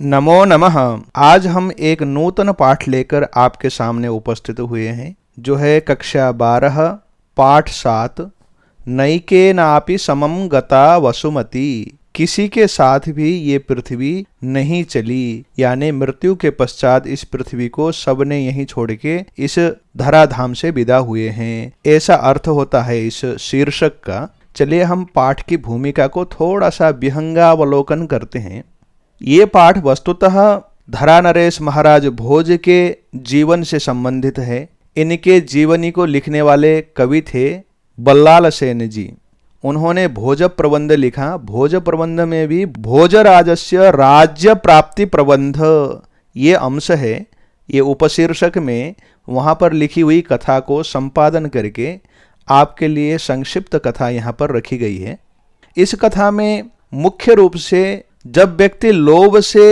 नमो नमः। आज हम एक नूतन पाठ लेकर आपके सामने उपस्थित हुए हैं, जो है कक्षा 12 पाठ 7 नैके नापि समम गता वसुमती। किसी के साथ भी ये पृथ्वी नहीं चली, यानी मृत्यु के पश्चात इस पृथ्वी को सबने यहीं छोड़ के इस धराधाम से विदा हुए हैं, ऐसा अर्थ होता है इस शीर्षक का। चलिए हम पाठ की भूमिका को थोड़ा सा विहंगावलोकन करते हैं। ये पाठ वस्तुतः धरा नरेश महाराज भोज के जीवन से संबंधित है। इनके जीवनी को लिखने वाले कवि थे बल्लाल सेन जी। उन्होंने भोज प्रबंध लिखा। भोज प्रबंध में भी भोजराजस्य राज्य प्राप्ति प्रबंध ये अंश है। ये उपशीर्षक में वहाँ पर लिखी हुई कथा को संपादन करके आपके लिए संक्षिप्त कथा यहाँ पर रखी गई है। इस कथा में मुख्य रूप से जब व्यक्ति लोभ से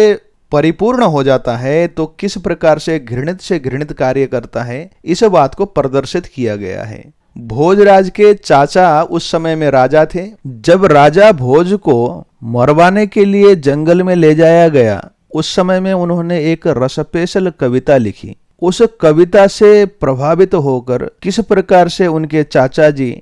परिपूर्ण हो जाता है तो किस प्रकार से घृणित कार्य करता है, इस बात को प्रदर्शित किया गया है। भोजराज के चाचा उस समय में राजा थे। जब राजा भोज को मरवाने के लिए जंगल में ले जाया गया, उस समय में उन्होंने एक रसपेशल कविता लिखी। उस कविता से प्रभावित होकर किस प्रकार से उनके चाचा जी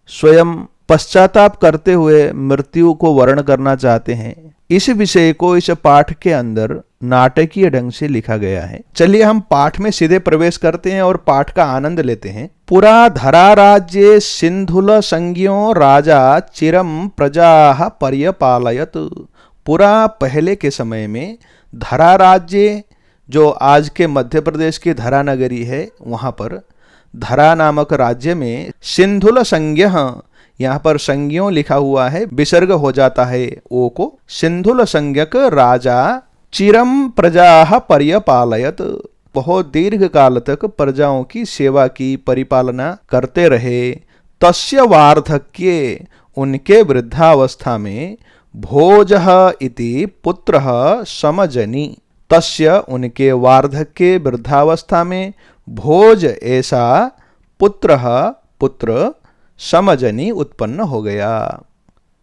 स्वयं पश्चाताप करते हुए मृत्यु को वर्ण करना चाहते हैं, इस विषय को इस पाठ के अंदर नाटकीय ढंग से लिखा गया है। चलिए हम पाठ में सीधे प्रवेश करते हैं और पाठ का आनंद लेते हैं। पुरा धरा राज्ये सिंधुल संज्ञो राजा चिरम प्रजा पर्यपालयत। पुरा पहले के समय में धरा राज्य, जो आज के मध्य प्रदेश की धरा नगरी है, वहां पर धरा नामक राज्य में सिंधुल संज्ञ, यहाँ पर संज्ञों लिखा हुआ है, विसर्ग हो जाता है ओ को। सिंधुल संज्ञक राजा चिरम प्रजा पर्यपालयत, बहुत दीर्घ काल तक प्रजाओं की सेवा की, परिपालना करते रहे। तस्य वार्धक्ये, उनके वृद्धावस्था में, भोजः इति पुत्रः समजनि। तस्य, उनके वार्धक्ये वृद्धावस्था में, भोज ऐसा पुत्रः पुत्र, समजनि उत्पन्न हो गया।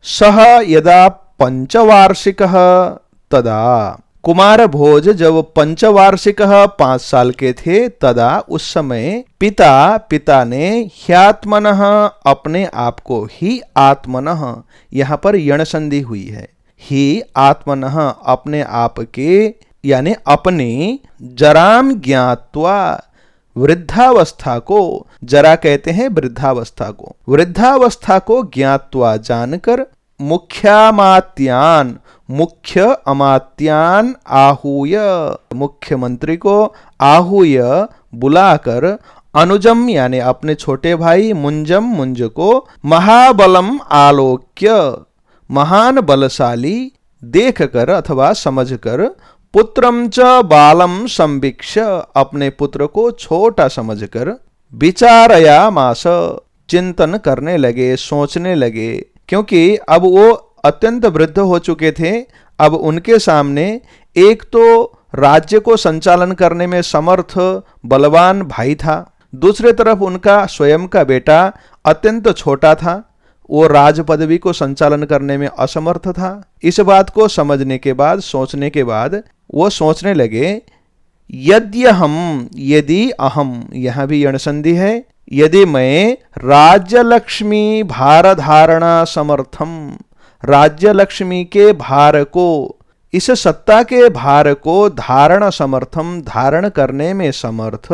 सह यदा पंचवार्षिकः तदा, कुमार भोज जब पंचवार्षिकः 5 साल के थे, तदा उस समय पिता ने ह्यात्मनः, अपने आप को, ही आत्मनः, यहाँ पर यण संधि हुई है, ही आत्मनः, अपने आप के, यानी अपनी, जराम ज्ञात्वा, वृद्धावस्था को, जरा कहते हैं वृद्धावस्था को, वृद्धावस्था को ज्ञात्वा जानकर, मुख्यामात्यान, मुख्य अमात्यान आहूय, मुख्यमंत्री को आहूय बुलाकर, अनुजम यानी अपने छोटे भाई, मुंजम मुंज को, महाबलम आलोक्य, महान बलशाली देखकर अथवा समझकर, पुत्रम च बालम संवीक्ष, अपने पुत्र को छोटा समझकर, विचारयामास, चिंतन करने लगे, सोचने लगे, क्योंकि अब वो अत्यंत वृद्ध हो चुके थे। अब उनके सामने एक तो राज्य को संचालन करने में समर्थ बलवान भाई था, दूसरे तरफ उनका स्वयं का बेटा अत्यंत छोटा था, वो राज पदवी को संचालन करने में असमर्थ था। इस बात को समझने के बाद, सोचने के बाद वो सोचने लगे, यद्यहम, यदि अहम, यहां भी यण संधि है, यदि मैं राज्य लक्ष्मी भार धारणा समर्थम, राज्य लक्ष्मी के भार को, इस सत्ता के भार को धारण समर्थम, धारण करने में समर्थ,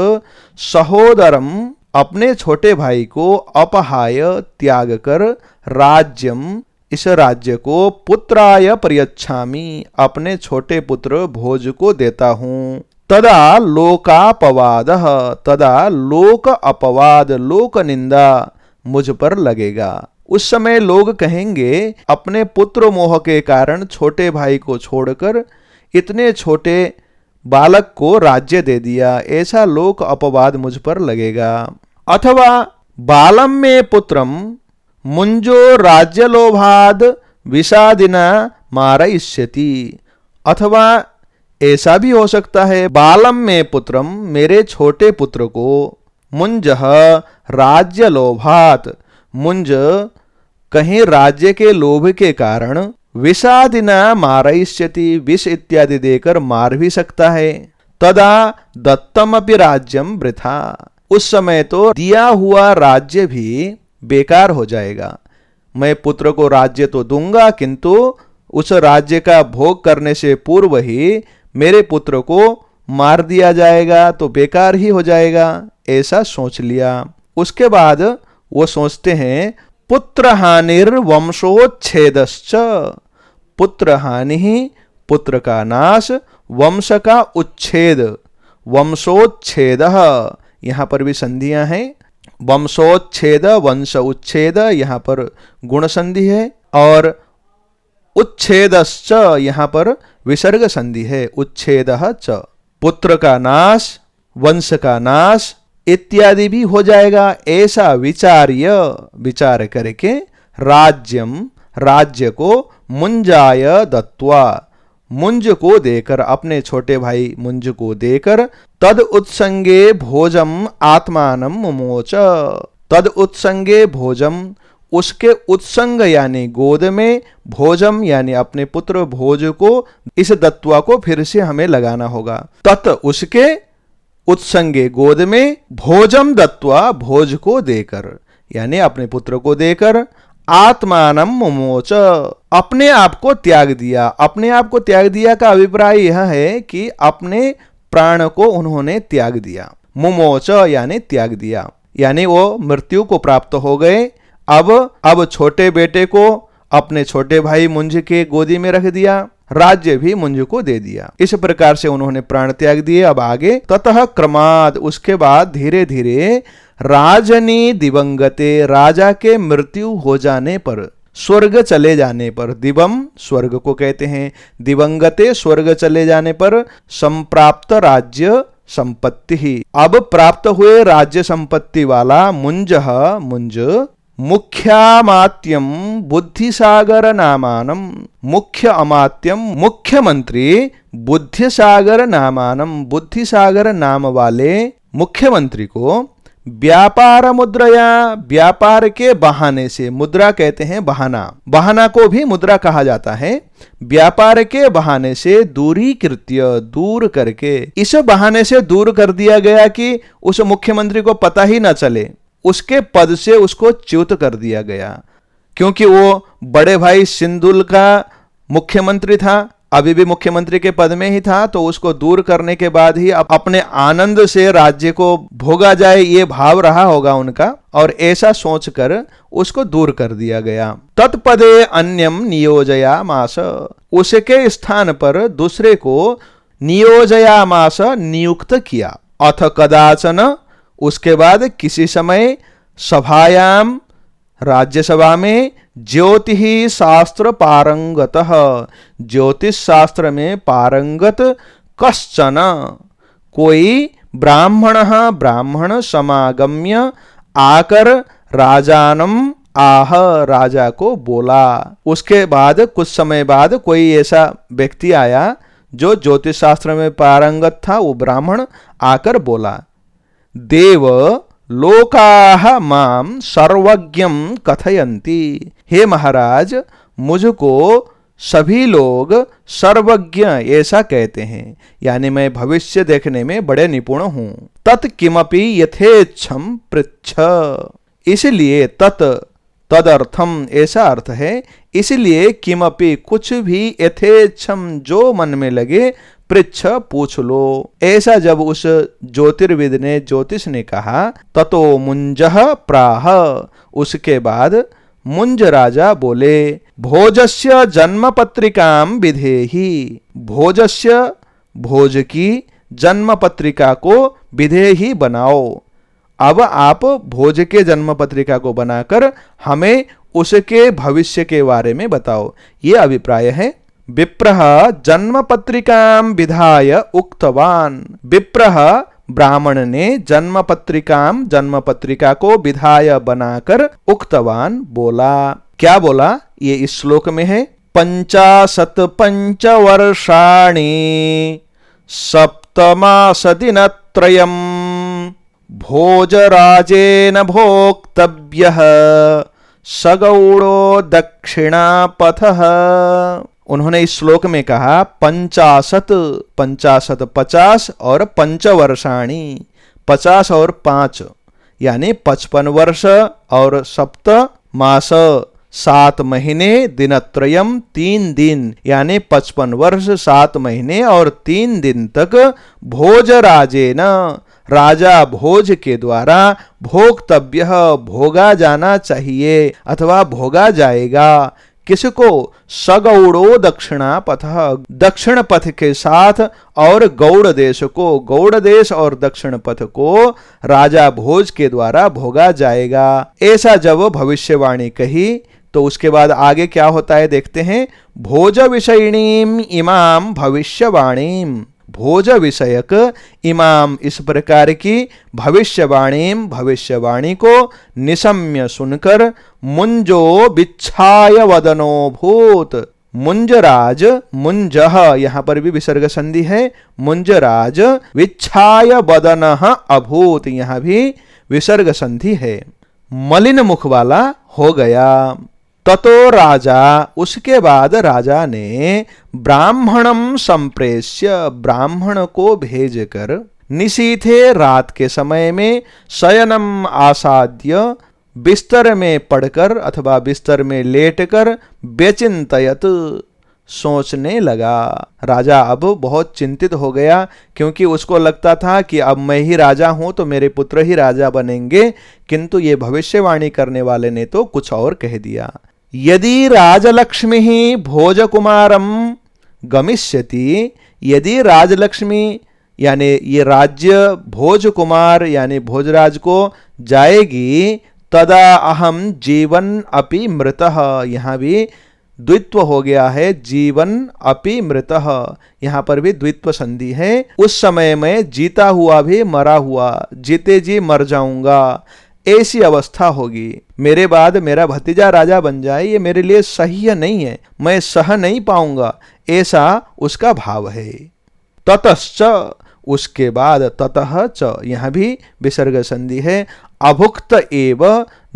सहोदरम, अपने छोटे भाई को, अपहाय, त्याग कर, राज्यम, इस राज्य को, पुत्राय प्रयच्छामि, अपने छोटे पुत्र भोज को देता हूं। तदा लोकापवाद, तदा लोक अपवाद, लोक निंदा मुझ पर लगेगा। उस समय लोग कहेंगे, अपने पुत्र मोह के कारण छोटे भाई को छोड़कर इतने छोटे बालक को राज्य दे दिया, ऐसा लोक अपवाद मुझ पर लगेगा। अथवा बालम में पुत्रम मुंजो राज्य लोभाद विषादिना मारयिष्यति, अथवा ऐसा भी हो सकता है, बालम में पुत्रम, मेरे छोटे पुत्र को, मुंजः राज्य लोभात, मुंज कहीं राज्य के लोभ के कारण, विषादिना मारयिष्यति, विष इत्यादि देकर मार भी सकता है। तदा दत्तमपि राज्यम वृथा, उस समय तो दिया हुआ राज्य भी बेकार हो जाएगा। मैं पुत्र को राज्य तो दूंगा, किंतु उस राज्य का भोग करने से पूर्व ही मेरे पुत्र को मार दिया जाएगा तो बेकार ही हो जाएगा, ऐसा सोच लिया। उसके बाद वो सोचते हैं पुत्र हानिर वंशोच्छेदश्च, पुत्र हानि ही पुत्र का नाश, वंश का उच्छेद, वंशोच्छेद, यहां पर भी संधियां हैं। वंशोच्छेद, वंश उच्छेद, यहां पर गुण संधि है, और उच्छेदश्च यहां पर विसर्ग संधि है, उच्छेदः च। पुत्र का नाश, वंश का नाश इत्यादि भी हो जाएगा, ऐसा विचार्य, विचार करके राज्यम, राज्य को मुंजाय दत्वा, मुंज को देकर, अपने छोटे भाई मुंज को देकर, तद उत्संगे भोजम आत्मानं मुमोच, तद उत्संगे भोजम, उसके उत्संग यानी गोद में, भोजम यानी अपने पुत्र भोज को, इस दत्वा को फिर से हमें लगाना होगा। तत् उसके, उत्संगे गोद में, भोजम दत्वा भोज को देकर, यानी अपने पुत्र को देकर, आत्मानं मुमोच, अपने आप को त्याग दिया। अपने आप को त्याग दिया का अभिप्राय यह है कि अपने प्राण को उन्होंने त्याग दिया। मुमोच यानी त्याग दिया, यानी वो मृत्यु को प्राप्त हो गए। अब छोटे बेटे को अपने छोटे भाई मुंज के गोदी में रख दिया, राज्य भी मुंज को दे दिया। इस प्रकार से उन्होंने प्राण त्याग दिए। अब आगे ततः क्रमाद, उसके बाद धीरे धीरे, राजनी दिवंगते, राजा के मृत्यु हो जाने पर, स्वर्ग चले जाने पर, दिवम स्वर्ग को कहते हैं, दिवंगते स्वर्ग चले जाने पर, संप्राप्त राज्य संपत्ति ही, अब प्राप्त हुए राज्य संपत्ति वाला मुंज, मुंज मुख्यामात्यम बुद्धिसागर नामानम, मुख्य अमात्यम मुख्यमंत्री, बुद्धिसागर नामानम, बुद्धिसागर नाम वाले मुख्यमंत्री को, व्यापार मुद्रया, व्यापार के बहाने से, मुद्रा कहते हैं बहाना, बहाना को भी मुद्रा कहा जाता है, व्यापार के बहाने से दूरीकृत्य, दूर करके, इस बहाने से दूर कर दिया गया कि उस मुख्यमंत्री को पता ही न चले, उसके पद से उसको च्युत कर दिया गया। क्योंकि वो बड़े भाई सिंधुल का मुख्यमंत्री था, अभी भी मुख्यमंत्री के पद में ही था, तो उसको दूर करने के बाद ही अपने आनंद से राज्य को भोगा जाए, ये भाव रहा होगा उनका, और ऐसा सोचकर उसको दूर कर दिया गया। तत्पदे अन्यम नियोजयामास, उसके स्थान पर दूसरे को नियोजयामास, नियुक्त किया। अथ कदाचन, उसके बाद किसी समय, सभायाम राज्यसभा में, ज्योतिः शास्त्र पारंगतः, ज्योतिष शास्त्र में पारंगत, कश्चन कोई, ब्राह्मण समागम्य आकर, राजानम आह, राजा को बोला। उसके बाद कुछ समय बाद कोई ऐसा व्यक्ति आया जो ज्योतिष शास्त्र में पारंगत था, वो ब्राह्मण आकर बोला, देव लोकाः माम सर्वज्ञम कथयन्ति, हे महाराज मुझको सभी लोग सर्वज्ञ ऐसा कहते हैं, यानी मैं भविष्य देखने में बड़े निपुण हूं। तत्किमपि यथेच्छम पृच्छ, इसलिए तदर्थम ऐसा अर्थ है, इसलिए किमपि कुछ भी, यथेच्छम जो मन में लगे, पृच्छ पूछ लो, ऐसा जब उस ज्योतिर्विद ने, ज्योतिष ने कहा, ततो मुंजः प्राह, उसके बाद मुंज राजा बोले, भोजस्य जन्म पत्रिकाम विधेहि, भोजस्य भोज की, जन्म पत्रिका को विधेहि बनाओ। अब आप भोज के जन्म पत्रिका को बनाकर हमें उसके भविष्य के बारे में बताओ, ये अभिप्राय है। विप्रः जन्म पत्रिकां विधाय उक्तवान, विप्रः ब्राह्मण ने जन्म पत्रिका को विधाय बनाकर, उक्तवान बोला। क्या बोला ये इस श्लोक में है, 55 वर्षाणि सप्तमासदिनत्रयम् भोजराजेन भोक्तव्यः सगौड़ो दक्षिणापथः। उन्होंने इस श्लोक में कहा 50 50 50 और पंचवर्षाणि 50 और 5 यानी 55 वर्ष और सप्त मास 7 महीने दिनत्रयम 3 दिन यानी 55 वर्ष 7 महीने और 3 दिन तक भोजराजेन राजा भोज के द्वारा भोक्तव्य भोगा जाना चाहिए अथवा भोगा जाएगा। किसको? सगौड़ो दक्षिणापथ दक्षिण पथ के साथ और गौड़ देश को, गौड़ देश और दक्षिण पथ को राजा भोज के द्वारा भोगा जाएगा। ऐसा जब भविष्यवाणी कही तो उसके बाद आगे क्या होता है देखते हैं। भोज विषयिणीम इमाम भविष्यवाणीम, भोज विषयक इमाम इस प्रकार की भविष्यवाणी को निशम्य सुनकर मुंजो बिच्छाय वदनो भूत। मुंजराज, मुंजः यहां पर भी विसर्ग संधि है। मुंजराज विच्छाय वदनः अभूत, यहां भी विसर्ग संधि है। मलिन मुख वाला हो गया। ततो राजा, उसके बाद राजा ने ब्राह्मणम संप्रेष्य ब्राह्मण को भेजकर निशीथे रात के समय में शयनम आसाद्य बिस्तर में पड़कर अथवा बिस्तर में लेटकर बेचिंतयत सोचने लगा। राजा अब बहुत चिंतित हो गया क्योंकि उसको लगता था कि अब मैं ही राजा हूं तो मेरे पुत्र ही राजा बनेंगे, किंतु ये भविष्यवाणी करने वाले ने तो कुछ और कह दिया। यदि राजलक्ष्मी ही भोजकुमारम गमिष्यति, यदि राजलक्ष्मी यानी ये राज्य भोजकुमार यानी भोजराज को जाएगी, तदा अहम जीवन अपि मृतः, यहां भी द्वित्व हो गया है, जीवन अपि मृतः, यहां पर भी द्वित्व संधि है। उस समय में जीता हुआ भी मरा हुआ, जीते जी मर जाऊंगा, ऐसी अवस्था होगी। मेरे बाद मेरा भतीजा राजा बन जाए ये मेरे लिए सह्य नहीं है, मैं सह नहीं पाऊंगा, ऐसा उसका भाव है। ततश्च, उसके बाद, ततः च यहां भी विसर्ग संधि है। अभुक्त एव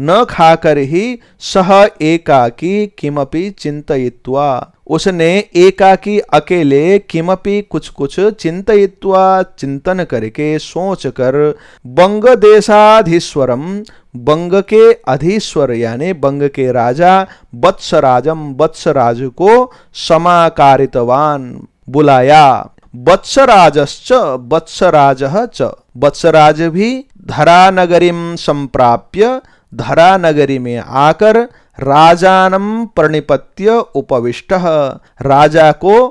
न खाकर ही सह एकाकी किमपि चिंतयित्वा, उसने एकाकी अकेले किमपि कुछ कुछ चिंतयित्वा चिंतन करके सोच कर बंग देशाधीश्वरम, बंग के अधीश्वर यानी बंग के राजा वत्सराजम, वत्सराज को समाकारितवान बुलाया। वत्सराजश्च, वत्सराजः च, वत्सराज भी धरानगरीम संप्राप्य, धरानगरी में आकर राजानम प्रणिपत्य उपविष्टः, राजा को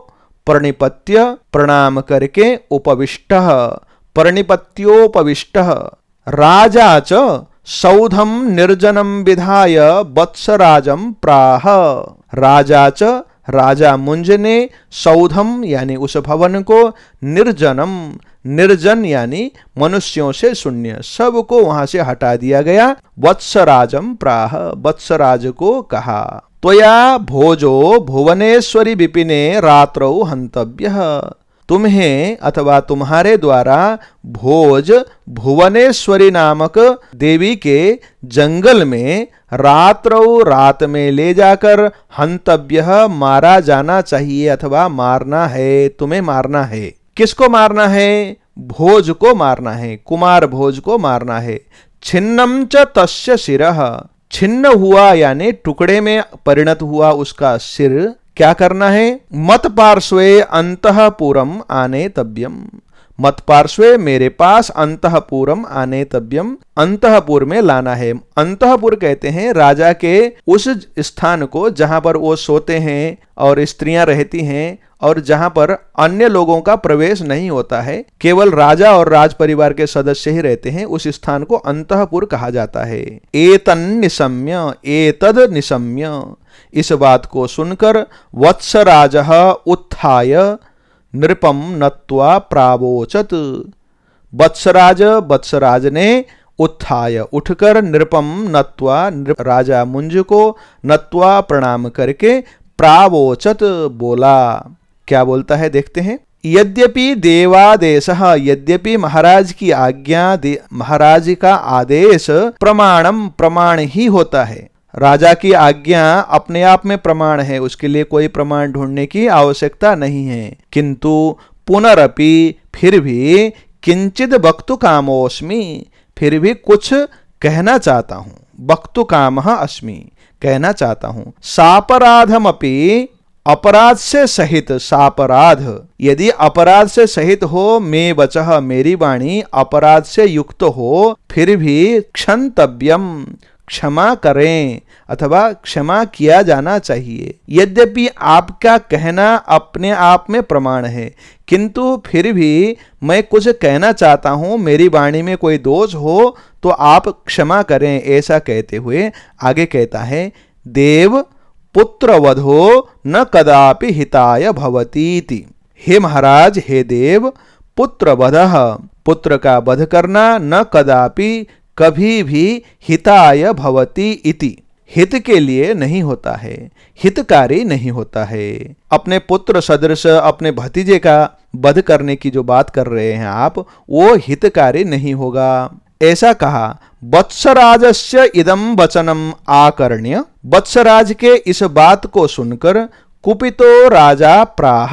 प्रणिपत्य प्रणाम करके उपविष्टः, प्रणिपत्योपविष्टः। राजा च सौधम निर्जनम विधाय वत्सराजम प्राह, राजा च राजा मुंज ने सौधम यानी उस भवन को, निर्जनम निर्जन यानी मनुष्यों से शून्य, सबको वहां से हटा दिया गया। वत्सराजम प्राह, वत्सराज को कहा, त्वया भोजो भुवनेश्वरी विपिने रात्रौ हंतव्यः, तुम्हें अथवा तुम्हारे द्वारा भोज भुवनेश्वरी नामक देवी के जंगल में रात्रौ रात में ले जाकर हंतव्य मारा जाना चाहिए अथवा मारना है, तुम्हें मारना है। किसको मारना है? भोज को मारना है, कुमार भोज को मारना है। छिन्नम च तस्य शिरः, छिन्न हुआ यानी टुकड़े में परिणत हुआ उसका सिर क्या करना है? मत पार्श्वे अंतःपुरम आनेतव्यम, मत पार्श्वे मेरे पास अंतःपुरम आनेतव्यम, अंतःपुर में लाना है। अंतःपुर कहते हैं राजा के उस स्थान को जहां पर वो सोते हैं और स्त्रियां रहती हैं और जहां पर अन्य लोगों का प्रवेश नहीं होता है, केवल राजा और राज परिवार के सदस्य ही रहते हैं, उस स्थान को अंतःपुर कहा जाता है। एतन्निशम्य, एतद निशम्य, इस बात को सुनकर वत्सराजः उत्थाय नृपम नत्वा प्रावोचत, वत्सराज, वत्सराज ने उत्थाय उठकर नृपम नत्वा राजा मुंज को नत्वा प्रणाम करके प्रावोचत बोला। क्या बोलता है देखते हैं। यद्यपि देवादेशः, यद्यपि महाराज की आज्ञा, महाराज का आदेश प्रमाणम प्रमाण ही होता है, राजा की आज्ञा अपने आप में प्रमाण है, उसके लिए कोई प्रमाण ढूंढने की आवश्यकता नहीं है। किंतु पुनरपि, फिर भी, किंचिद वक्तु कामोस्मि, फिर भी कुछ कहना चाहता हूं। वक्तु कामः अस्मि, कहना चाहता हूं। सापराधमपि, अपराध से सहित, सापराध, यदि अपराध से सहित हो, मे वचः, मेरी वाणी अपराध से युक्त हो, फिर भी क्षंतव्यम, क्षमा करें अथवा क्षमा किया जाना चाहिए। यद्यपि आपका कहना अपने आप में प्रमाण है, किंतु फिर भी मैं कुछ कहना चाहता हूं, मेरी वाणी में कोई दोष हो तो आप क्षमा करें। ऐसा कहते हुए आगे कहता है, देव पुत्र वधो न कदापि हिताय भवतीति। हे महाराज, हे देव, पुत्र वधः, पुत्र का वध करना, न कदापि, कभी भी, हिताय भवति इति, हित के लिए नहीं होता है, हितकारी नहीं होता है। अपने पुत्र सदृश अपने भतीजे का वध करने की जो बात कर रहे हैं आप, वो हितकारी नहीं होगा। ऐसा कहा। वत्सराजस्य इदं वचनम आकर्ण्य, वत्सराज के इस बात को सुनकर कुपितो राजा प्राह,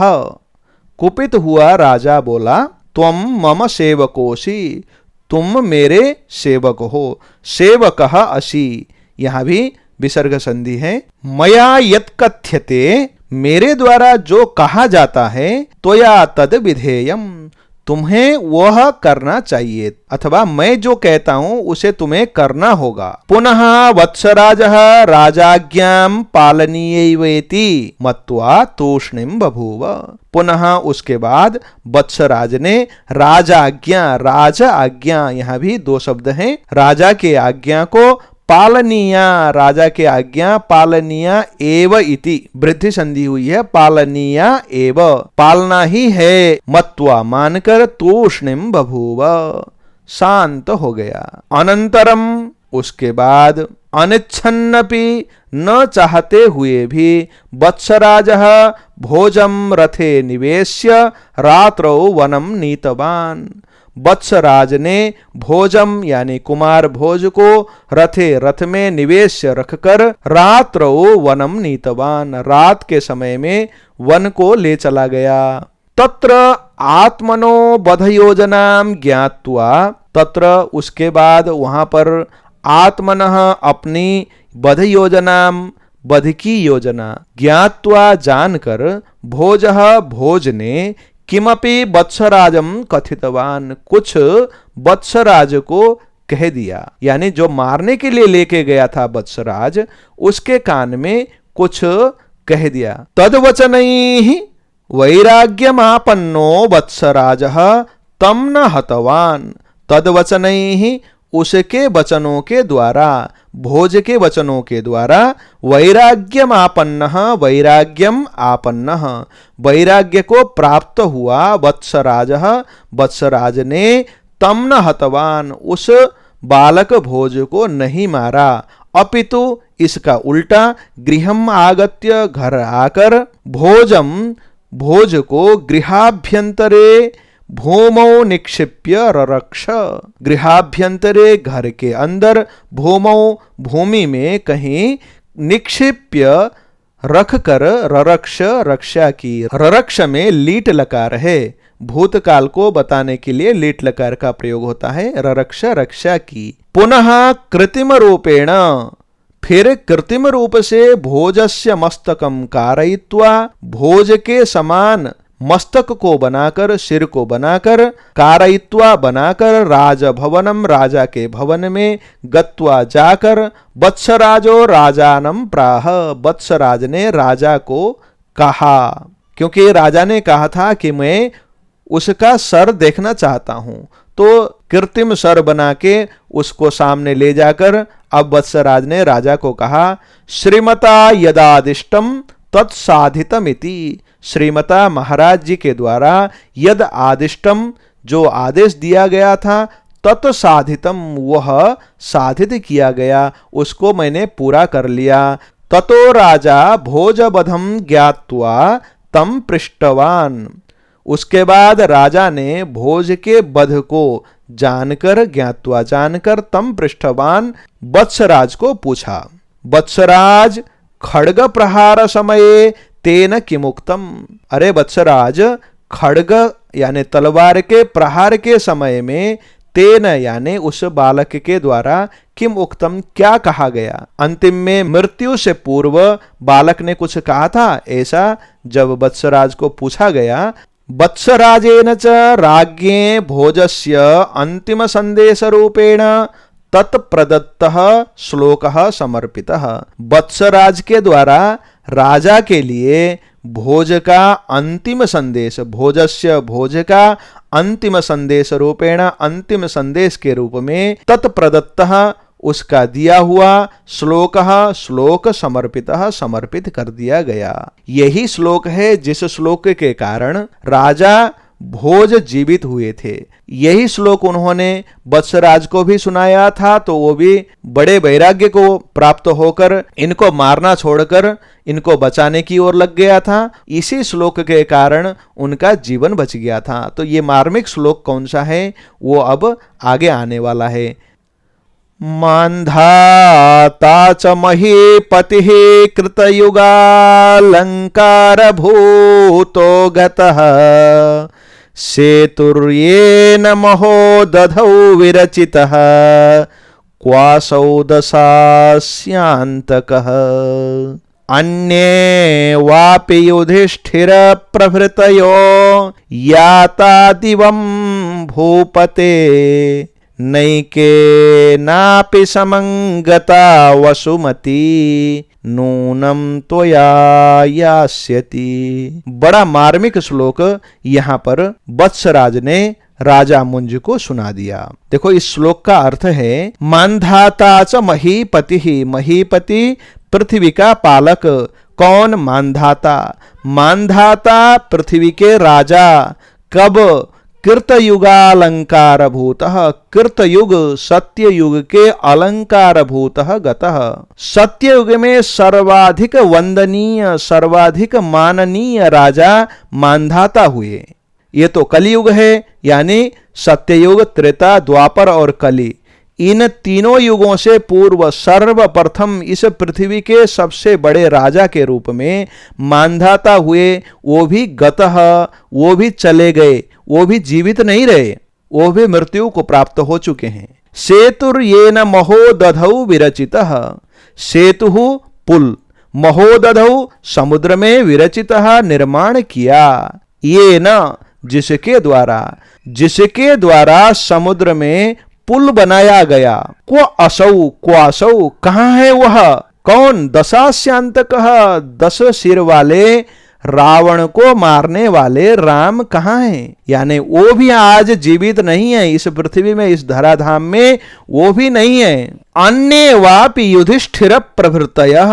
कुपित हुआ राजा बोला, त्वं मम सेवकोसि, तुम मेरे सेवक हो। सेवकः असि, यहां भी विसर्ग संधि है। मया यत् कथ्यते, मेरे द्वारा जो कहा जाता है, त्वया तद विधेयम, तुम्हें वह करना चाहिए, अथवा मैं जो कहता हूं उसे तुम्हें करना होगा। पुनः वत्सराजः राजाज्ञां पालनीयैवेति मत्वा तूष्णीं बभूव, पुनः उसके बाद वत्सराज ने राजाज्ञा, राजा आज्ञा, यहां भी दो शब्द हैं, राजा के आज्ञा को पालनीया, राजा के आज्ञा पालनीया एव इति, वृद्धि संधि हुई है, पालनीया एव, पालना ही है, मत्वा, मानकर, तूष्णीं बभूव, शांत हो गया। अनंतरम, उसके बाद, अनिच्छन्नपि, न चाहते हुए भी, वत्सराजः भोजम रथे निवेश्य रात्रौ वनम नीतवान, वत्सराज ने भोजम यानी कुमार भोज को रथे, रथ में निवेश रखकर, रात्रौ वनम नीतवान, रात के समय में वन को ले चला गया। तत्र आत्मनो वध योजनाम ज्ञात्वा, तत्र उसके बाद वहां पर, आत्मनः अपनी, वध योजनाम वध की योजना, ज्ञात्वा जानकर, भोजः भोज ने, किमपि वत्सराजम कथितवान, कुछ वत्सराज को कह दिया, यानी जो मारने के लिए लेके गया था वत्सराज, उसके कान में कुछ कह दिया। तद्वचनैः वैराग्यमापन्नो वत्सराजः तम न हतवान, तद्वचनैः, उसके वचनों के द्वारा, भोज के वचनों के द्वारा, वैराग्यम आपन्नः, वैराग्यम आपन्नः, वैराग्य को प्राप्त हुआ, वत्सराजः, वत्सराज ने, तम न हतवान, उस बालक भोज को नहीं मारा, अपितु इसका उल्टा, गृहम आगत्य, घर आकर, भोजम, भोज को, गृहाभ्यंतरे भूमौ निक्षिप्य ररक्ष, गृहाभ्यंतरे, घर के अंदर, भूमौ, भूमि में कहीं, निक्षिप्य, रख कर, ररक्ष, रक्षा की। ररक्ष में लीट लकार है, भूतकाल को बताने के लिए लीट लकार का प्रयोग होता है, ररक्ष, रक्षा की। पुनः कृत्रिम रूपेण, फिर कृत्रिम रूप से, भोजस्य मस्तकम कारयित्वा, भोज के समान मस्तक को बनाकर, सिर को बनाकर, कारयित्वा बनाकर, राजभवनम, राजा के भवन में, गत्वा जाकर, वत्सराजो राजानम प्राह, वत्सराज ने राजा को कहा, क्योंकि राजा ने कहा था कि मैं उसका सर देखना चाहता हूं, तो कृत्रिम सर बना के उसको सामने ले जाकर, अब वत्सराज ने राजा को कहा, श्रीमता यदादिष्टम तत्साधितमिति, श्रीमता महाराज जी के द्वारा, यद आदिष्टम, जो आदेश दिया गया था, तत्साधितम, वह साधित किया गया, उसको मैंने पूरा कर लिया। ततो राजा भोजबधम ज्ञात्वा तम पृष्टवान, उसके बाद राजा ने भोज के बध को जानकर, ज्ञात्वा जानकर, तम पृष्ठवान, वत्सराज को पूछा। वत्सराज खड्ग प्रहार समये तेन किमुक्तम। अरे वत्सराज, खड्ग यानी तलवार के प्रहार के समय में तेन यानी उस बालक के द्वारा किम उक्तम क्या कहा गया। अंतिम में मृत्यु से पूर्व बालक ने कुछ कहा था, ऐसा जब वत्सराज को पूछा गया। वत्सराजेन च राज्ञे भोजस्य अंतिम संदेश रूपेण तत्प्रदत्तः श्लोकः समर्पितः। वत्सराज के द्वारा राजा के लिए भोज का अंतिम संदेश, भोजस्य भोज का अंतिम संदेश रूपेण अंतिम संदेश के रूप में तत्प्रदत्तः उसका दिया हुआ श्लोकः श्लोक समर्पितः समर्पित कर दिया गया। यही श्लोक है जिस श्लोक के कारण राजा भोज जीवित हुए थे। यही श्लोक उन्होंने वत्सराज को भी सुनाया था, तो वो भी बड़े वैराग्य को प्राप्त होकर इनको मारना छोड़कर इनको बचाने की ओर लग गया था। इसी श्लोक के कारण उनका जीवन बच गया था। तो ये मार्मिक श्लोक कौन सा है वो अब आगे आने वाला है। मान्धाता च महीपतिः कृतयुगालंकार भूतो गतः सेतुर्येन महोदधौ विरचितः क्वासौ दशास्यान्तकः। अन्ये वापि युधिष्ठिर प्रभृतयो याता दिवं भूपते नैके नापि समंगता वसुमती नूनम त्वया यास्यति। बड़ा मार्मिक श्लोक यहाँ पर वत्सराज ने राजा मुंज को सुना दिया। देखो इस श्लोक का अर्थ है, मान्धाता च महीपति। महीपति पृथ्वी का पालक। कौन? मान्धाता। मान्धाता पृथ्वी के राजा। कब? कृतयुगालंकार भूतः। कृतयुग सत्ययुग के अलंकार भूतः गतः। सत्ययुग में सर्वाधिक वंदनीय सर्वाधिक माननीय राजा मान्धाता हुए। ये तो कलियुग है, यानी सत्ययुग, त्रेता, द्वापर और कली। इन तीनों युगों से पूर्व सर्वप्रथम इस पृथ्वी के सबसे बड़े राजा के रूप में मान्धाता हुए। वो भी गतः, वो भी चले गए, वो भी जीवित नहीं रहे, वो भी मृत्यु को प्राप्त हो चुके हैं। सेतुर्येन महोदधौ विरचितः। सेतु पुल, महोदधौ समुद्र में, विरचितः निर्माण किया। ये न जिसके द्वारा समुद्र में पुल बनाया गया। क्वासौ कहाँ है वह? कौन? दशास्यांतकः 10 सिर वाले रावण को मारने वाले राम कहाँ हैं? यानी वो भी आज जीवित नहीं है इस पृथ्वी में, इस धराधाम में वो भी नहीं है। अन्ये वापि युधिष्ठिर प्रभृतयः।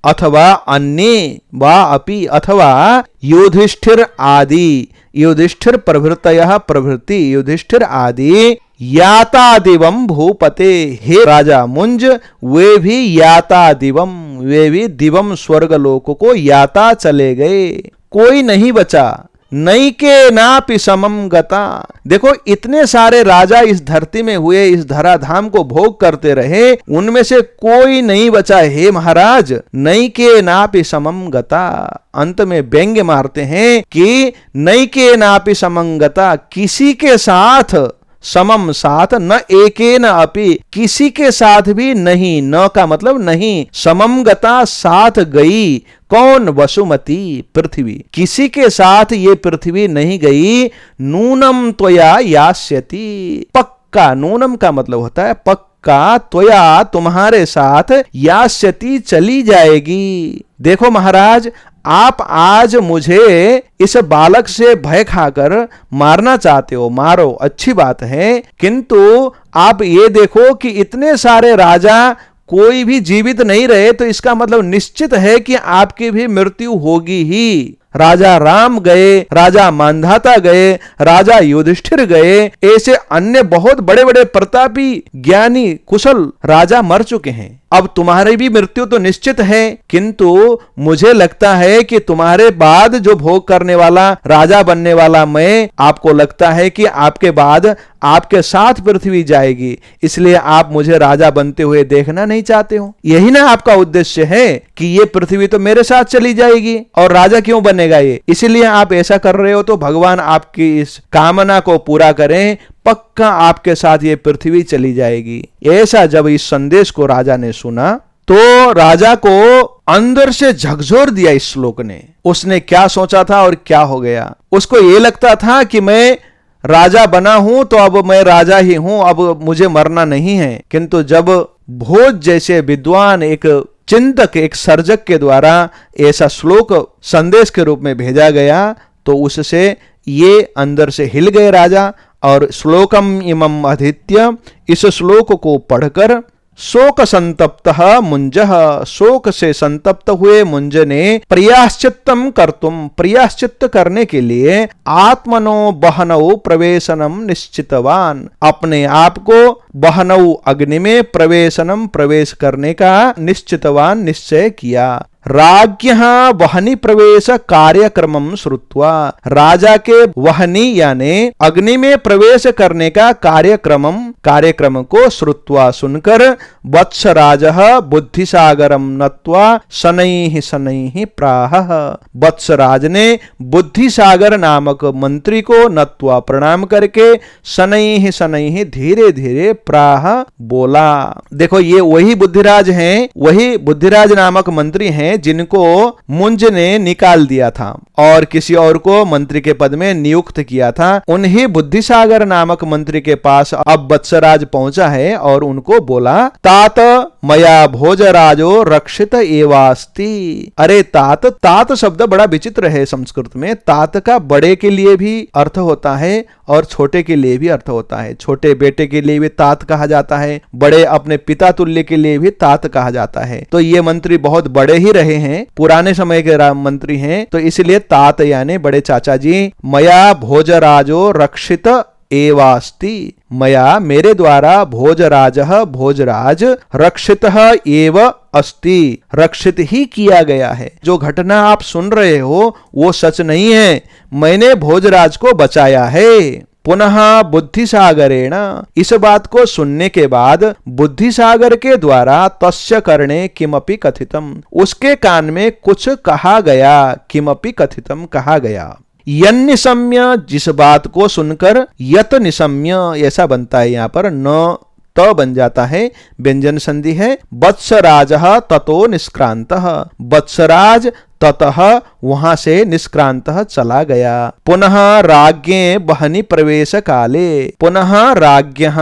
अथवा अन्ये वा अपि अथवा युधिष्ठिर आदि, युधिष्ठिर प्रभृतयः प्रभृति युधिष्ठिर आदि याता दिवम भूपते। हे राजा मुंज, वे भी याता दिवम, वे भी दिवम स्वर्गलोक को याता चले गए, कोई नहीं बचा। नैके नापि समम गता। देखो इतने सारे राजा इस धरती में हुए, इस धराधाम को भोग करते रहे, उनमें से कोई नहीं बचा। हे महाराज, नैके नापि समम गता। अंत में व्यंग्य मारते हैं कि नैके नापि समम गता, किसी के साथ, समम साथ, न एकेन अपि, किसी के साथ भी नहीं। न का मतलब नहीं, समम गता साथ गई। कौन? वसुमती पृथ्वी, किसी के साथ ये पृथ्वी नहीं गई। नूनम त्वया यास्यति, पक्का। नूनम का मतलब होता है पक्का, त्वया तुम्हारे साथ, यास्यति चली जाएगी। देखो महाराज, आप आज मुझे इस बालक से भय खाकर मारना चाहते हो, मारो, अच्छी बात है, किंतु आप ये देखो कि इतने सारे राजा कोई भी जीवित नहीं रहे, तो इसका मतलब निश्चित है कि आपकी भी मृत्यु होगी ही। राजा राम गए, राजा मान्धाता गए, राजा युधिष्ठिर गए, ऐसे अन्य बहुत बड़े बड़े प्रतापी ज्ञानी कुशल राजा मर चुके हैं। अब तुम्हारी भी मृत्यु तो निश्चित है, किंतु मुझे लगता है कि तुम्हारे बाद जो भोग करने वाला, राजा बनने वाला मैं, आपको लगता है कि आपके बाद आपके साथ पृथ्वी जाएगी, इसलिए आप मुझे राजा बनते हुए देखना नहीं चाहते हो। यही ना आपका उद्देश्य है कि ये पृथ्वी तो मेरे साथ चली जाएगी और राजा क्यों बनेगा ये, इसीलिए आप ऐसा कर रहे हो। तो भगवान आपकी इस कामना को पूरा करें, पक्का आपके साथ ये पृथ्वी चली जाएगी। ऐसा जब इस संदेश को राजा ने सुना तो राजा को अंदर से झकझोर दिया इस श्लोक ने। उसने क्या सोचा था और क्या हो गया। उसको ये लगता था कि मैं राजा बना हूं तो अब मैं राजा ही हूं, अब मुझे मरना नहीं है। किंतु जब भोज जैसे विद्वान, एक चिंतक, एक सर्जक के द्वारा ऐसा श्लोक संदेश के रूप में भेजा गया तो उससे ये अंदर से हिल गए राजा। और श्लोकम इमम अधीत्य, इस श्लोक को पढ़कर शोक संतप्तः मुंजः, शोक से संतप्त हुए मुंज ने प्रियाश्चित्तम कर्तुम, प्रियाश्चित्त करने के लिए आत्मनो बहनौ प्रवेशनम निश्चितवान, अपने आप को बहनौ अग्नि में प्रवेशनम प्रवेश करने का निश्चितवान निश्चय किया। राज्ञः वहनी प्रवेश कार्यक्रमम श्रुत्वा, राजा के वहनी यानी अग्नि में प्रवेश करने का कार्यक्रम को श्रुत्वा सुनकर वत्सराजः बुद्धिसागरम नत्वा शनैः शनैः प्राह, वत्सराज ने बुद्धिसागर नामक मंत्री को नत्वा प्रणाम करके शनैः शनैः धीरे धीरे प्राह बोला। देखो ये वही बुद्धिराज हैं, वही बुद्धिराज नामक मंत्री हैं जिनको मुंज ने निकाल दिया था और किसी और को मंत्री के पद में नियुक्त किया था। उन्हीं बुद्धिसागर नामक मंत्री के पास अब वत्सराज पहुंचा है और उनको बोला, तात मया भोजराजो रक्षित एवास्ति। अरे तात, तात शब्द बड़ा विचित्र है संस्कृत में। तात का बड़े के लिए भी अर्थ होता है और छोटे के लिए भी अर्थ होता है। छोटे बेटे के लिए भी तात कहा जाता है, बड़े अपने पिता तुल्य के लिए भी तात कहा जाता है। तो ये मंत्री बहुत बड़े ही रहे हैं, पुराने समय के मंत्री हैं, तो इसलिए तात यानी बड़े चाचा जी। मया भोजराजो रक्षित एवास्ति, मया मेरे द्वारा भोजराजः भोजराज रक्षितः एव अस्ति, रक्षित ही किया गया है। जो घटना आप सुन रहे हो वो सच नहीं है, मैंने भोजराज को बचाया है। पुनः बुद्धिसागरेण, इस बात को सुनने के बाद बुद्धिसागर के द्वारा तस्य कर्णे किमपि कथितम, उसके कान में कुछ कहा गया, किमपि कथितम कहा गया। यन्निशम्य, जिस बात को सुनकर, यत निशम्य ऐसा बनता है, यहां पर न त बन जाता है, व्यंजन संधि है। वत्सराजः ततो निष्क्रांतः, वत्सराज ततः वहां से निष्क्रांतः चला गया। पुनः राज्ञे बहनी प्रवेश काले, पुनः राज्ञः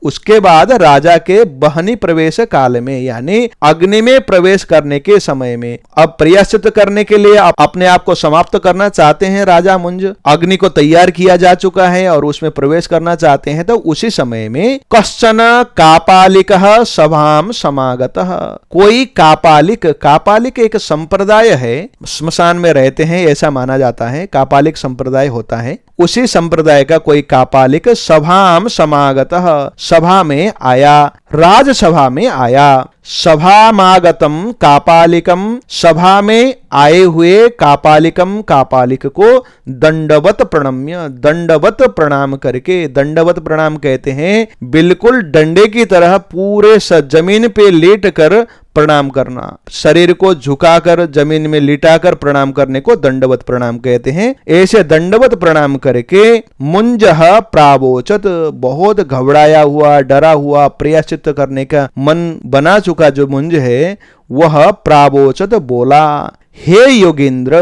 उसके बाद राजा के बहनी प्रवेश काल में यानी अग्नि में प्रवेश करने के समय में, अब प्रायश्चित करने के लिए अपने आप को समाप्त करना चाहते हैं राजा मुंज, अग्नि को तैयार किया जा चुका है और उसमें प्रवेश करना चाहते हैं। तो उसी समय में कश्चन कापालिकः सभाम समागतः, कोई कापालिक, कापालिक एक संप्रदाय है, श्मशान में रहते हैं ऐसा माना जाता है, कापालिक संप्रदाय होता है। उसी संप्रदाय का कोई कापालिक सभाम समागतः, सभा में आया, राजसभा में आया। सभामागतम कापालिकम, सभा में आए हुए कापालिकम, कापालिक को दंडवत प्रणम्य, दंडवत प्रणाम करके, दंडवत प्रणाम कहते हैं बिल्कुल डंडे की तरह पूरे जमीन पे लेट कर प्रणाम करना, शरीर को झुकाकर जमीन में लिटाकर प्रणाम करने को दंडवत प्रणाम कहते हैं। ऐसे दंडवत प्रणाम करके मुंजः प्रावोचत, बहुत घबराया हुआ, डरा हुआ, प्रायश्चित करने का मन बना चुका जो मुंज है वह प्रावोचत बोला, हे योगींद्र,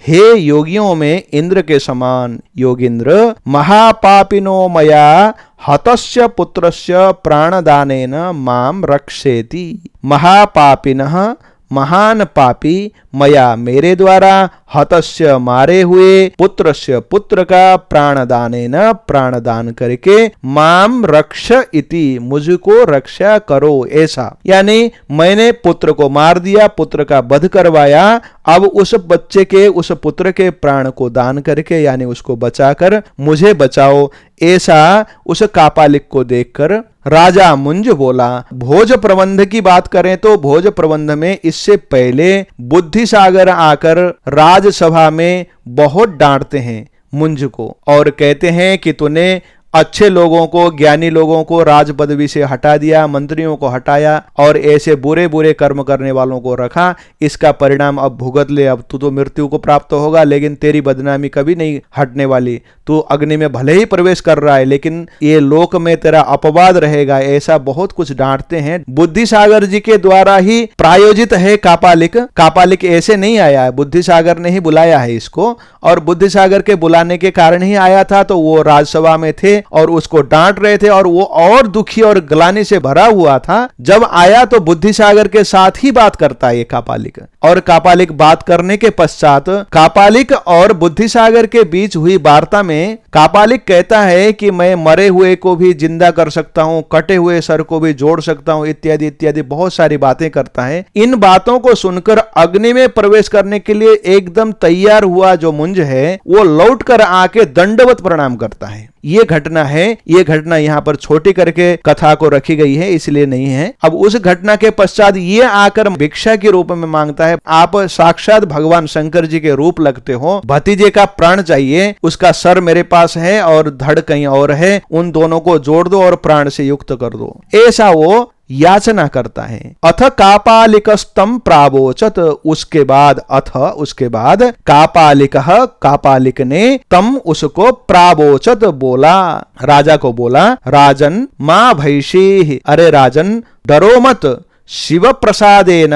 हे योगियों में इंद्र के समान योगींद्र, महापापिनो मया हतस्य पुत्रस्य प्राणदानेन माम रक्षेति। महापापिनः, महान पापी, मया मेरे द्वारा, हतस्य मारे हुए, पुत्रस्य पुत्र का, प्राणदानेन प्राणदान करके, माम रक्ष इति मुझको रक्षा करो ऐसा, यानी मैंने पुत्र को मार दिया, पुत्र का वध करवाया, अब उस बच्चे के, उस पुत्र के प्राण को दान करके यानी उसको बचाकर मुझे बचाओ, ऐसा उस कापालिक को देखकर राजा मुंज बोला। भोज प्रबंध की बात करें तो भोज प्रबंध में इससे पहले बुद्धिसागर आकर राजसभा में बहुत डांटते हैं मुंज को और कहते हैं कि तूने अच्छे लोगों को, ज्ञानी लोगों को राज पदवी से हटा दिया, मंत्रियों को हटाया और ऐसे बुरे बुरे कर्म करने वालों को रखा। इसका परिणाम अब भुगत ले, अब तू तो मृत्यु को प्राप्त होगा, लेकिन तेरी बदनामी कभी नहीं हटने वाली। तू अग्नि में भले ही प्रवेश कर रहा है, लेकिन ये लोक में तेरा अपवाद रहेगा। ऐसा बहुत कुछ डांटते हैं। बुद्धिसागर जी के द्वारा ही प्रायोजित है कापालिक। कापालिक ऐसे नहीं आया है, बुद्धिसागर ने ही बुलाया है इसको, और बुद्धिसागर के बुलाने के कारण ही आया था। तो वो राजसभा में थे और उसको डांट रहे थे, और वो और दुखी और ग्लानि से भरा हुआ था। जब आया तो बुद्धिसागर के साथ ही बात करता है ये कापालिक, और कापालिक बात करने के पश्चात कापालिक और बुद्धिसागर के बीच हुई वार्ता में कापालिक कहता है कि मैं मरे हुए को भी जिंदा कर सकता हूं, कटे हुए सर को भी जोड़ सकता हूं, इत्यादि इत्यादि बहुत सारी बातें करता है। इन बातों को सुनकर अग्नि में प्रवेश करने के लिए एकदम तैयार हुआ जो मुंज है, वो लौट कर आके दंडवत प्रणाम करता है। ये घटना है। ये घटना यहां पर छोटी करके कथा को रखी गई है, इसलिए नहीं है। अब उस घटना के पश्चात ये आकर भिक्षा के रूप में मांगता है, आप साक्षात भगवान शंकर जी के रूप लगते हो, भतीजे का प्राण चाहिए, उसका सर मेरे पास है और धड़ कहीं और है, उन दोनों को जोड़ दो और प्राण से युक्त कर दो, ऐसा वो याचना करता है। अथ कापालिकस्तम प्रावोचत, उसके बाद कापालिक ने तम उसको प्रावोचत बोला, राजा को बोला, राजन मां भैषी, अरे राजन डरो मत, शिव प्रसादेन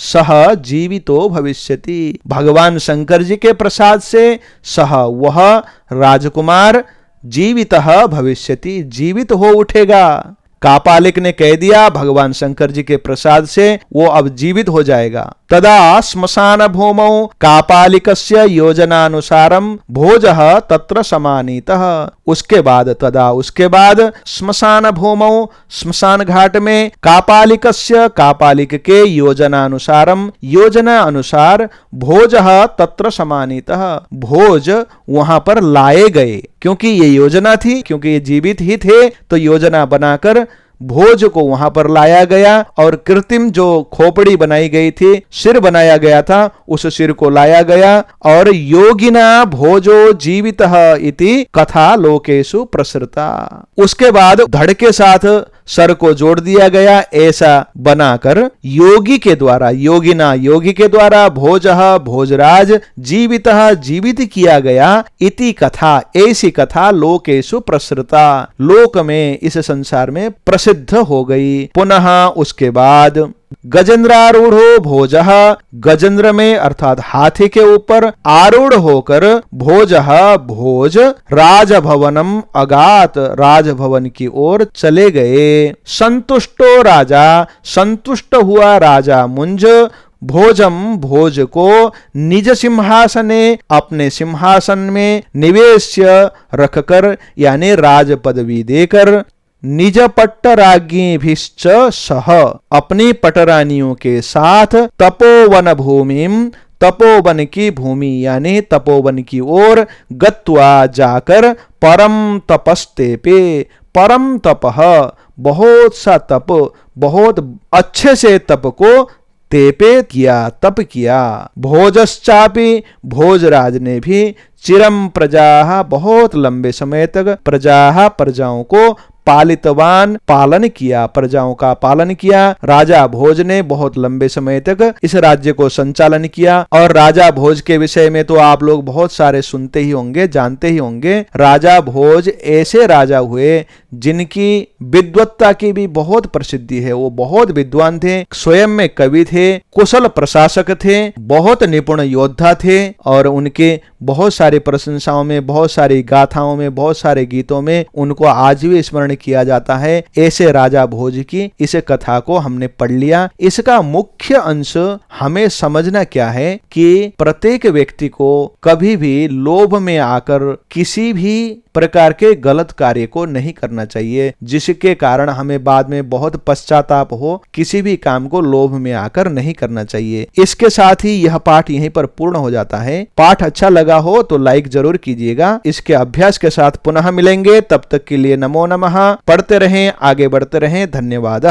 सह जीवितो भविष्यति, भगवान शंकर जी के प्रसाद से सह वह राजकुमार जीवितः भविष्यति, जीवित हो उठेगा। कापालिक ने कह दिया भगवान शंकर जी के प्रसाद से वो अब जीवित हो जाएगा। तदा श्मशान भूमौ कापालिकस्य योजनानुसारम भोजः तत्र समानीतः, उसके बाद श्मशान भूमौ, श्मशान घाट में कापालिकस्य, कापालिक के योजनानुसारम, योजना अनुसार भोजः तत्र समानीतः, भोज वहां पर लाए गए। क्योंकि ये योजना थी, क्योंकि ये जीवित ही थे, तो योजना बनाकर भोज को वहां पर लाया गया, और कृत्रिम जो खोपड़ी बनाई गई थी, सिर बनाया गया था, उस सिर को लाया गया, और योगिना भोजो जीवितः इति कथा लोकेषु प्रसृता। उसके बाद धड़ के साथ सर को जोड़ दिया गया, ऐसा बनाकर योगी के द्वारा, योगी के द्वारा भोजः भोजराज जीवितः जीवित किया गया, इति कथा, ऐसी कथा लोकेषु प्रसृता, लोक में, इस संसार में प्रसिद्ध हो गई। पुनः उसके बाद गजेंद्रारूढ़ो भोजः, गजेंद्र में अर्थात हाथी के ऊपर आरूढ़ होकर भोजः भोज राजभवनम अगात, राजभवन की ओर चले गए। संतुष्टो राजा, संतुष्ट हुआ राजा मुंज, भोजम भोज को निज सिंहासने, अपने सिंहासन में निवेश्य रखकर, यानी राज पदवी देकर, निज पट्टराज्ञीभिश्च सह, अपनी पटरानियों के साथ, तपोवन भूमिम, तपोवन की भूमि यानी तपोवन की ओर, गत्वा जाकर, परम तपस्तेपे, परम तपः बहुत सा तप, बहुत अच्छे से तप को तेपे किया, तप किया। भोजश्चापि, भोजराज ने भी, चिरम प्रजा, बहुत लंबे समय तक, प्रजा प्रजाओं को, पालितवान पालन किया, प्रजाओं का पालन किया। राजा भोज ने बहुत लंबे समय तक इस राज्य को संचालन किया। और राजा भोज के विषय में तो आप लोग बहुत सारे सुनते ही होंगे, जानते ही होंगे। राजा भोज ऐसे राजा हुए जिनकी विद्वत्ता की भी बहुत प्रसिद्धि है। वो बहुत विद्वान थे, स्वयं में कवि थे, कुशल प्रशासक थे, बहुत निपुण योद्धा थे, और उनके बहुत सारी प्रशंसाओं में, बहुत सारी गाथाओं में, बहुत सारे गीतों में उनको आज भी स्मरण किया जाता है। ऐसे राजा भोज की इस कथा को हमने पढ़ लिया। इसका मुख्य अंश हमें समझना क्या है कि प्रत्येक व्यक्ति को कभी भी लोभ में आकर किसी भी प्रकार के गलत कार्य को नहीं करना चाहिए, जिसके कारण हमें बाद में बहुत पश्चाताप हो। किसी भी काम को लोभ में आकर नहीं करना चाहिए। इसके साथ ही यह पाठ यहीं पर पूर्ण हो जाता है। पाठ अच्छा लगा हो तो लाइक जरूर कीजिएगा। इसके अभ्यास के साथ पुनः मिलेंगे, तब तक के लिए नमो नमः। पढ़ते रहें, आगे बढ़ते रहें। धन्यवाद।